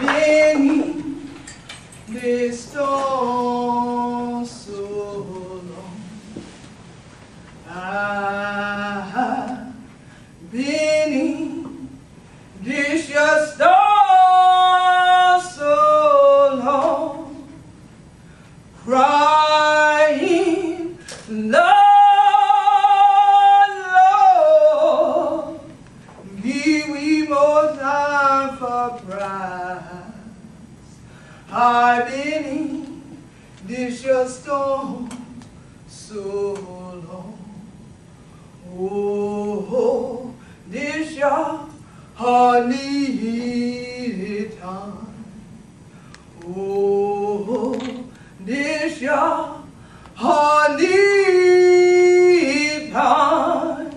been in this storm so long. I've been in this your storm so long, crying, Lord, Lord, give me more time for pride. I've been in this your storm so long. Oh, this your hard needed time. Oh, this your hard needed time.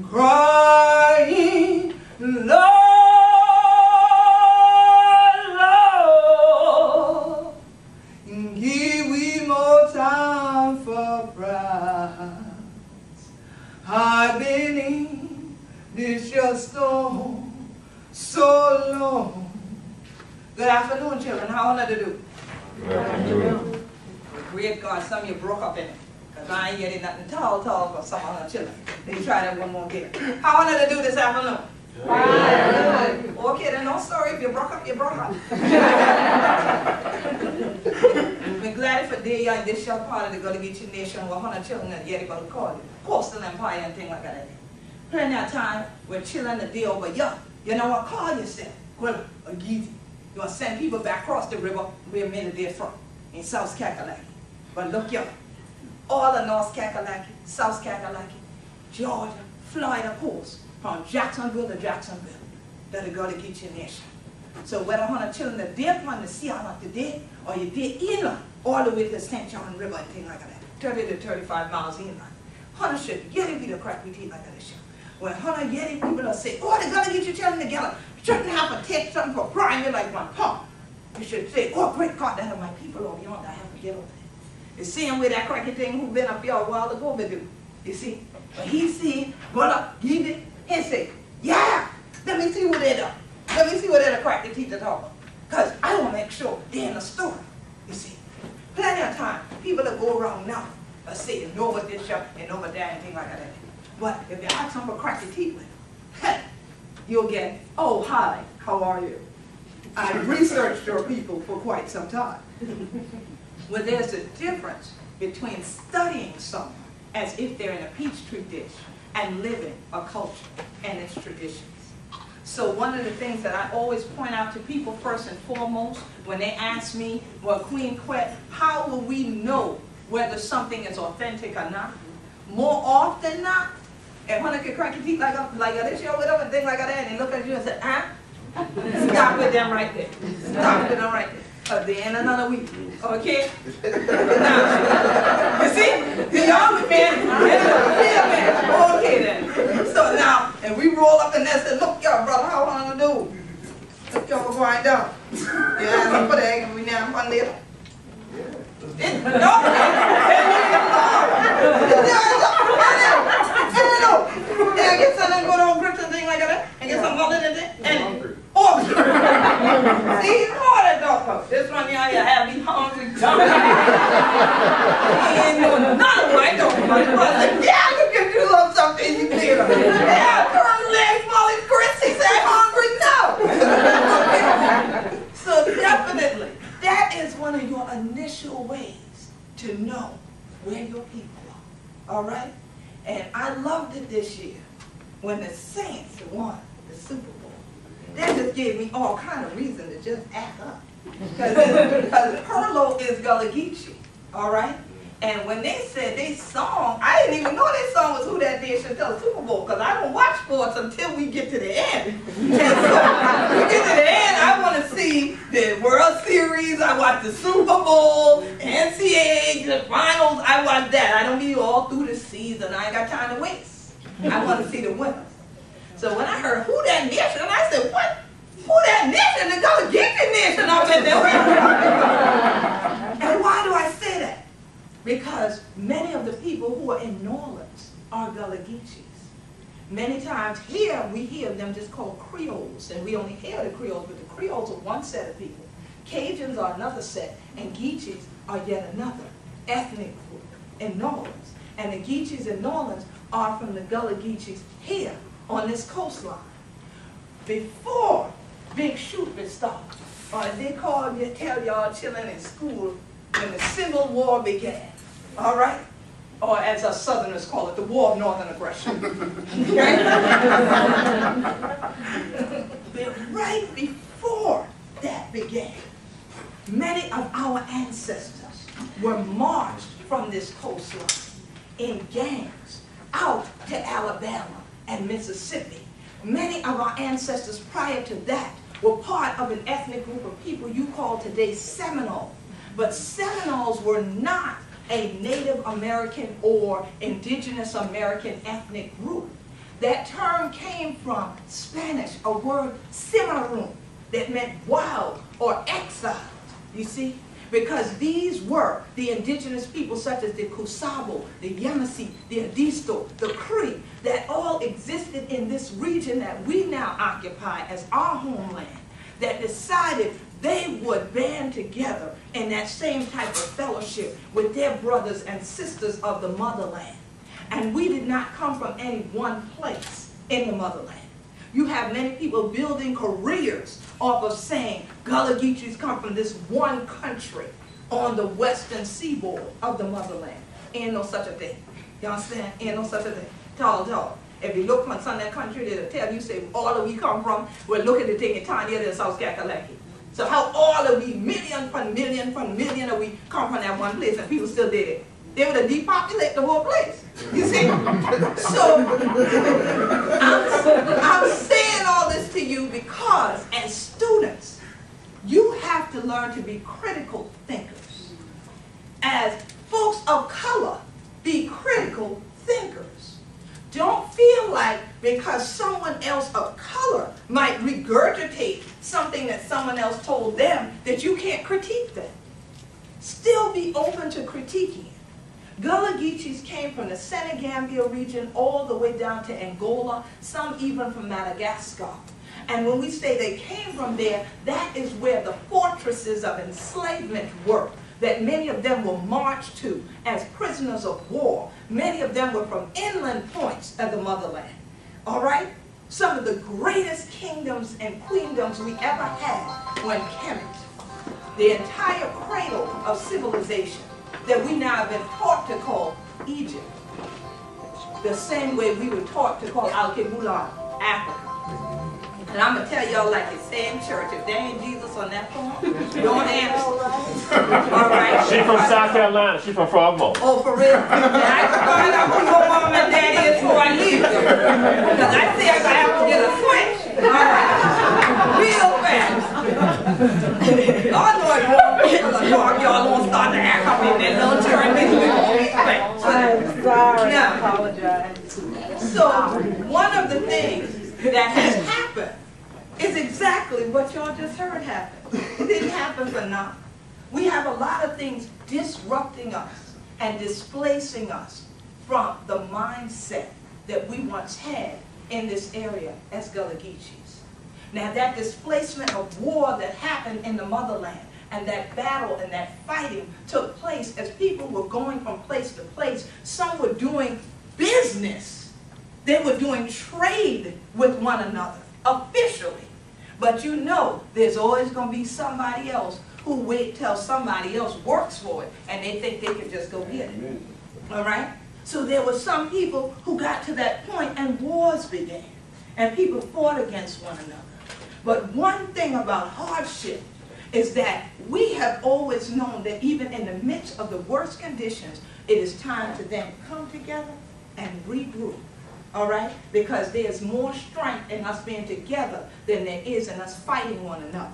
Crying, Lord, Lord, give me more time for prize. I've been in this your storm so long. Good afternoon, children. How are you do? Good afternoon. Great God, some of you broke up in it. Because I ain't getting nothing tall for some of the children. Then you try that one more again. How are you do this afternoon? Right. Okay, then no sorry. If you broke up, you broke up. We're glad for day in this short part of the Gullah Geechee Nation where 100 children that yet about to call it. Coastal Empire and things like that. Plenty of time we're chilling the day over here. You know what? Call yourself. Well, a Geechee. You want to send people back across the river we're minute there from in South Kakalaki. But look here. All of North Kakalaki, South Kakalaki, Georgia, Florida coast, from Jacksonville to Jacksonville, that the Gullah Geechee Nation. So whether 100 children that did from the sea island today, or you did inland, all the way to the St. John River and things like that, 30 to 35 miles inland, 100 should get it be the crack we teach like that. When 100 Yeti people will say, oh, the Gullah Geechee children together, shouldn't have to take something for crying you like one pump. You should say, oh, great God, that are my people over yonder, I have to get over there. You see him with that cracky thing who been up here a while ago with him. You see? When he see, Gullah Geechee, he say, yeah, let me see what they do. Let me see what they're crack the teacher talk about. Because I want to make sure they're in the story. You see? Plenty of time, people that go around now are saying, know what this shop and know what that and things like that. But if you ask them for crack the teeth with them, you'll get, oh, hi, how are you? I've researched your people for quite some time. Well, there's a difference between studying someone as if they're in a Peachtree dish and living a culture and its traditions. So one of the things that I always point out to people first and foremost when they ask me, well, Queen Quet, how will we know whether something is authentic or not? More often than not, if one can crack your teeth like this year with them and things like that, and they look at you and say, huh? Stop with them right there. Stop with them right there. Because they ain't another week. Okay? Now, you see? The young man, okay then. So now, and we roll up in there and say, look, y'all, brother, how long to do? Look, y'all for going down. You ask me for the egg and we now one later. And get something good on grips and things like that, and get some mullet and things, and see, he's more than dog. This one here have me hungry. He ain't doing none of my dog. Yeah, you can do something, you can. Yeah, turn legs, Molly Chris, he said hungry, no. So definitely, that is one of your initial ways to know where your people are. All right? And I loved it this year when the Saints won the Super Bowl. That just gave me all kind of reason to just act up. Because Perlo is Gullah Geechee, all right? And when they said they song, I didn't even know their song was Who That Nation until the Super Bowl, because I don't watch sports until we get to the end. And so when we get to the end, I want to see the World Series, I watch the Super Bowl, NCAA, the finals, I watch that. I don't be all through the season. I ain't got time to waste. I want to see the winners. So when I heard Who That Nation, I said, what? Who That Nation? The Gullah Geechee Nation up in there. And why do I say that? Because many of the people who are in New Orleans are Gullah Geechees. Many times here we hear them just called Creoles, and we only hear the Creoles, but the Creoles are one set of people. Cajuns are another set, and Geechees are yet another ethnic group in New Orleans. And the Geechees in New Orleans are from the Gullah Geechees here on this coastline. Before Big Shooter started, or as they tell y'all children in school, when the Civil War began, all right? Or as us Southerners call it, the War of Northern Aggression. But right before that began, many of our ancestors were marched from this coastline in gangs out to Alabama and Mississippi. Many of our ancestors prior to that were part of an ethnic group of people you call today Seminole. But Seminoles were not a Native American or Indigenous American ethnic group. That term came from Spanish, a word cimarron, that meant wild or exiled, you see? Because these were the indigenous people such as the Kusabo, the Yemisi, the Adisto, the Cree, that all existed in this region that we now occupy as our homeland, that decided they would band together in that same type of fellowship with their brothers and sisters of the motherland. And we did not come from any one place in the motherland. You have many people building careers off of saying Gullah Geechees come from this one country on the western seaboard of the motherland. Ain't no such a thing. You understand? Ain't no such a thing. Tall. If you look from some of that country, they'll tell you, say, all of we come from, well, look at the thing in Tanya and South Kakalaki. So how all of we, million of we come from that one place and people still did it. They would have depopulated the whole place. You see? So I'm saying all this to you because as students, you have to learn to be critical thinkers. As folks of color, be critical thinkers. Don't feel like because someone else of color might regurgitate something that someone else told them that you can't critique them. Still be open to critiquing it. Gullah Geechees came from the Senegambia region all the way down to Angola, some even from Madagascar. And when we say they came from there, that is where the fortresses of enslavement were, that many of them were marched to as prisoners of war. Many of them were from inland points of the motherland. All right? Some of the greatest kingdoms and queendoms we ever had were in Kemet. The entire cradle of civilization that we now have been taught to call Egypt. The same way we were taught to call Al-Kebulan, Africa. And I'm going to tell y'all like it say in church, if there ain't Jesus on that phone, don't answer. All right? She from South Carolina. She from Frogmore. Oh, for real? Now, I can find out who your mom and daddy is before I leave you. Because I say I'm going to have to get a switch. All right? Real fast. I know it won't. Y'all won't start to act up in that little church. I'm sorry. Now, I apologize. so, one of the things that has happened is exactly what y'all just heard happen. It didn't happen for nothing. We have a lot of things disrupting us and displacing us from the mindset that we once had in this area as Gullah Geechees. Now that displacement of war that happened in the motherland and that battle and that fighting took place as people were going from place to place. Some were doing business. They were doing trade with one another, officially. But you know, there's always going to be somebody else who wait till somebody else works for it, and they think they can just go get it. All right? So there were some people who got to that point, and wars began, and people fought against one another. But one thing about hardship is that we have always known that even in the midst of the worst conditions, it is time to then come together and regroup. All right? Because there's more strength in us being together than there is in us fighting one another.